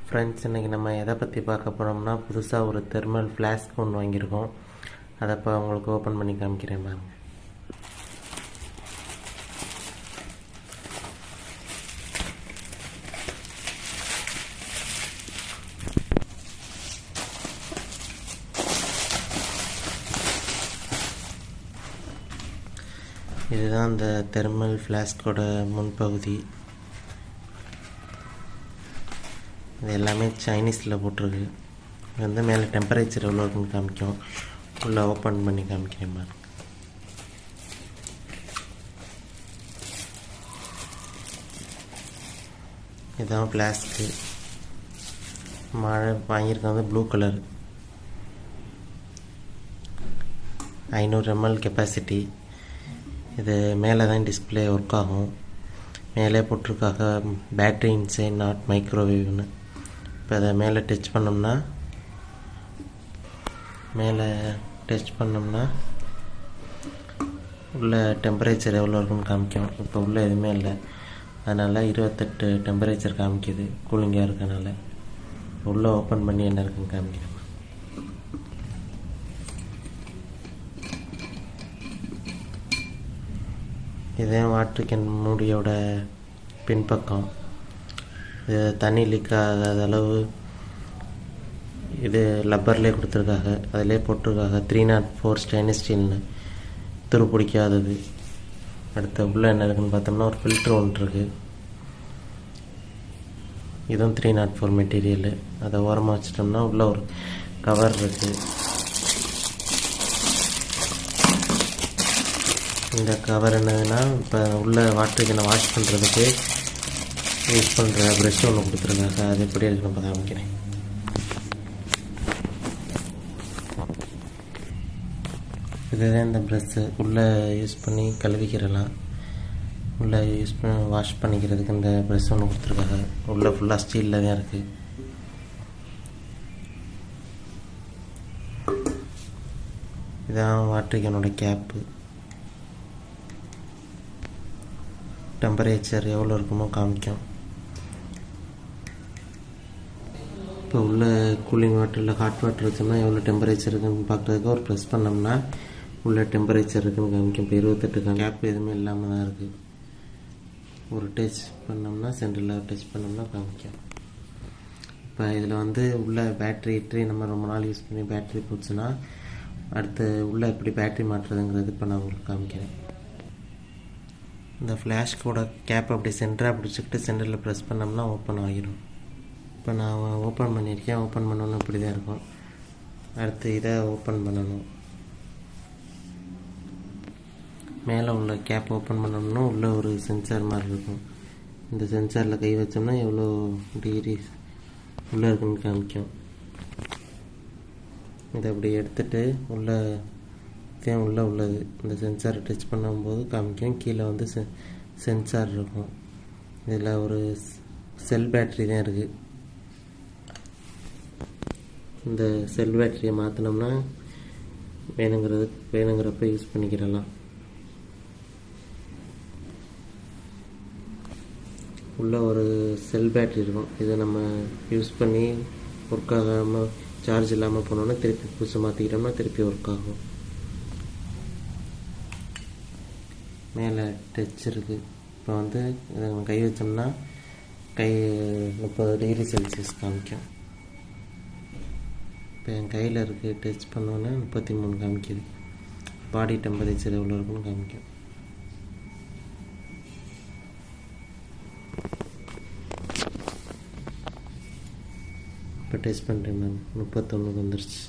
Friends, இன்றைக்கி நம்ம எதை பற்றி பார்க்க போகிறோம்னா, புதுசாக ஒரு தெர்மல் ஃப்ளாஸ்க் ஒன்று வாங்கியிருக்கோம். அதை இப்போ உங்களுக்கு ஓப்பன் பண்ணி காமிக்கிறேன் பாருங்க. இதுதான் இந்த தெர்மல் ஃப்ளாஸ்கோட முன்பகுதி. இது எல்லாமே சைனீஸில் போட்டிருக்கு. இது வந்து மேலே டெம்பரேச்சர் எவ்வளோ இருக்குன்னு காமிக்கும். உள்ளே ஓப்பன் பண்ணி காமிக்கிறேன் பாருங்க. இதுதான் ஃப்ளாஸ்க்கு. மழை வாங்கியிருக்க வந்து ப்ளூ கலர், 500 ml கெப்பாசிட்டி. இது மேலே தான் டிஸ்பிளே ஒர்க் ஆகும். மேலே போட்டிருக்காக பேட்ரி இன்சைட் நாட் மைக்ரோவேவ்னு. இப்போ அதை மேலே டச் பண்ணோம்னா உள்ள டெம்பரேச்சர் எவ்வளோ இருக்குன்னு காமிக்கும். இப்போ உள்ளே எதுவுமே இல்லை, அதனால் 28 டெம்பரேச்சர் காமிக்குது. கூலிங்காக இருக்கனால உள்ளே ஓப்பன் பண்ணி என்ன இருக்குன்னு காமிக்கிறேன். இதே வாட்டர் கேன் மூடியோட பின்பக்கம். இது தண்ணி லீக் ஆகாத அளவு இது லப்பர்லேயே கொடுத்துருக்காங்க. அதிலே போட்டிருக்காங்க 304 ஸ்டெயின்லெஸ் ஸ்டீல்னு, துரு பிடிக்காதது. அடுத்த உள்ளே என்ன இருக்குன்னு பார்த்தோம்னா ஒரு ஃபில்ட்ரு ஒன்று இருக்குது. இதுவும் 304 மெட்டீரியலு. அதை ஓரமாக வச்சிட்டோம்னா உள்ளே ஒரு கவர் இருக்குது. இந்த கவர் என்னதுன்னா, இப்போ உள்ள வாட்டர் கேனை வாஷ் பண்ணுறதுக்கு யூஸ் பண்ணுற ப்ரெஷ் ஒன்று கொடுத்துருக்காங்க. அது எப்படி இருக்குன்னு இப்போ காமிக்கிறேன். இதுதான் இந்த ப்ரெஷ்ஷு. உள்ளே யூஸ் பண்ணி கழுவிக்கிறலாம். உள்ளே யூஸ் பண்ணி வாஷ் பண்ணிக்கிறதுக்கு இந்த ப்ரெஷ் ஒன்று கொடுத்துருக்காங்க. உள்ளே ஃபுல்லாக ஸ்டீலில் தான் இருக்குது. இதான் வாட்டர் கேனோட கேப்பு. டெம்பரேச்சர் எவ்வளோ இருக்குமோ காமிக்கும். இப்போ உள்ள கூலிங் வாட்டரில் ஹாட் வாட்டர் வச்சோம்னா எவ்வளோ டெம்பரேச்சர் இருக்குன்னு பார்க்குறதுக்கு ஒரு ப்ரெஸ் பண்ணோம்னா உள்ள டெம்பரேச்சர் இருக்குன்னு காமிக்கும். இப்போ 28 கேப் எதுவுமே இல்லாமல் தான் இருக்குது. ஒரு டச் பண்ணோம்னா, சென்டரில் டச் பண்ணோம்னா காமிக்கும். இப்போ இதில் வந்து உள்ள பேட்ரி நம்ம ரொம்ப நாள் யூஸ் பண்ணி பேட்ரி போச்சுன்னா அடுத்து உள்ளே எப்படி பேட்ரி மாற்றுறதுங்கிறது இப்போ நான் உங்களுக்கு காமிக்கிறேன். இந்த ஃப்ளாஷ்கோட கேப் அப்படி சென்டராக பிடிச்சிக்கிட்டு சென்டரில் ப்ரெஸ் பண்ணோம்னா ஓப்பன் ஆகிரும். இப்போ நான் ஓப்பன் பண்ணியிருக்கேன். ஓப்பன் பண்ணோன்னு இப்படி தான் இருக்கும். அடுத்து இதை ஓப்பன் பண்ணணும். மேலே உள்ள கேப் ஓப்பன் பண்ணோம்னா உள்ளே ஒரு சென்சார் மாதிரி இருக்கும். இந்த சென்சாரில் கை வச்சோம்னா எவ்வளோ டிகிரி உள்ளே இருக்குன்னு காமிக்கும். இதை அப்படி எடுத்துகிட்டு உள்ளே உள்ளது இந்த சென்சாரை டச் பண்ணும்போது காமிக்கும். கீழே வந்து சென்சார் இருக்கும். இதில் ஒரு செல் பேட்ரி தான் இருக்குது. இந்த செல் பேட்டரியை மாற்றினோம்னா வேணுங்கிறப்ப யூஸ் பண்ணிக்கிறலாம். உள்ள ஒரு செல் பேட்டரி இருக்கும். இதை நம்ம யூஸ் பண்ணி ஒர்க் ஆகாமல் சார்ஜ் இல்லாமல் போனோன்னா திருப்பி புதுசு மாற்றிக்கிட்டோம்னா திருப்பி ஒர்க் ஆகும். மேலே டச் இருக்குது. இப்போ வந்து இதை நம்ம கை வச்சோம்னா கை 30 டிகிரி செல்சியஸ் காமிக்கும். இப்போ என் கையில் இருக்குது. டச் பண்ணோன்னே 33 காமிக்குது. பாடி டெம்பரேச்சர் எவ்வளோ இருக்குன்னு காமிக்கும். இப்போ டெஸ்ட் பண்ணுறேன் மேம், 31 வந்துருச்சு.